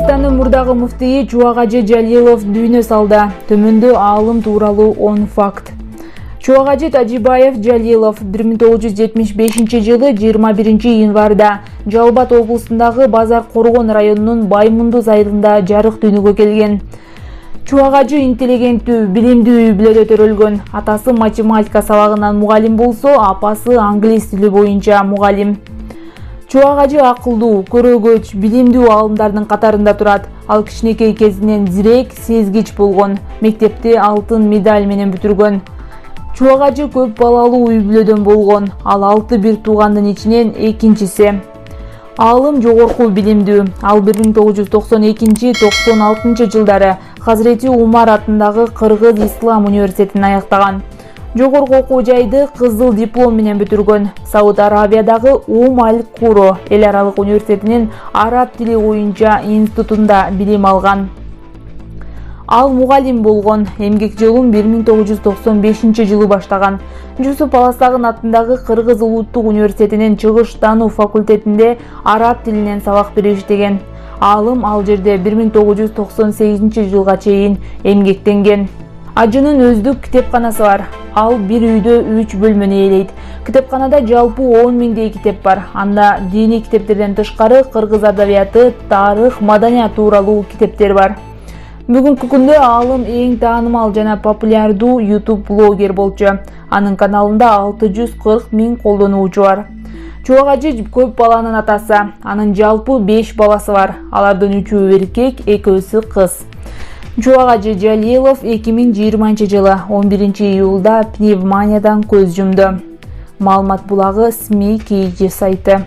Кыргызстандын мурдагы муфтийи Чубагажы Жалилов дүйнө салды. Төмөндө аалым тууралуу 10 факт. Чубагажы Тажибаев Жалилов 1975 жылы 21 январда Жалбат облусундагы Базар Коргон районунун Баймундуз айылында жарык дүйнөгө келген. Чубагажы интеллигенттүү, билимдүү үй бүлөдө төрөлгөн. Атасы математика сабагынан мугалим болсо, апасы англис тили боюнча мугалим. Чубагажы акылдуу, көрөгөч, билимдүү аалымдардын катарында турат. Ал кичинекей кезинен зирек, сезгич болгон. Мектепти алтын медаль менен бүтүргөн. Чубагажы көп балалуу үй бүлөдөн болгон. Ал 6 бир туугандын ичинен экинчиси. Аалым жогорку билимдүү. Ал 1992-96 жылдары Хазіреті Умар атындагы Кыргыз Ислам университетин аяктаган. Жогорку окуу жайды кызыл диплом менен бүтүргөн. Сауд Арабиядагы Аль-Куро эл аралык университетинин араб тили боюнча институтунда билим алган. Ал мугалим болгон. Эмгек жолун 1995 жылы баштаган. Жусуп Аласагын атындагы Кыргыз улуттук университетинин чыгыш таануу факультетинде араб тилинен сабак берип иштеген. Аалым ал жерде 1998 жылга чейин эмгектенген. Ажынын өздүк китепканасы бар. Ал бир үйдө 3 бөлмөнү ээлейт. Китепканада жалпы 10 миңдей китеп бар. Анда диний китептерден тышкары кыргыз адабияты, тарых, маданият тууралуу китептер бар. Бүгүнкү күндө аалым эң таанымал жана популярдуу YouTube блогер болчу. Анын каналында 640 миң колдонуучу бар. Чубагажы көп баланын атасы. Анын жалпы 5 баласы бар. Алардын 3-өө эркек, 2-өсү кыз. Чубагажы Жалилов 2020 жылы 11 июлда пневмониядан көз жумду. Маалымат булагы СМИ KG сайты.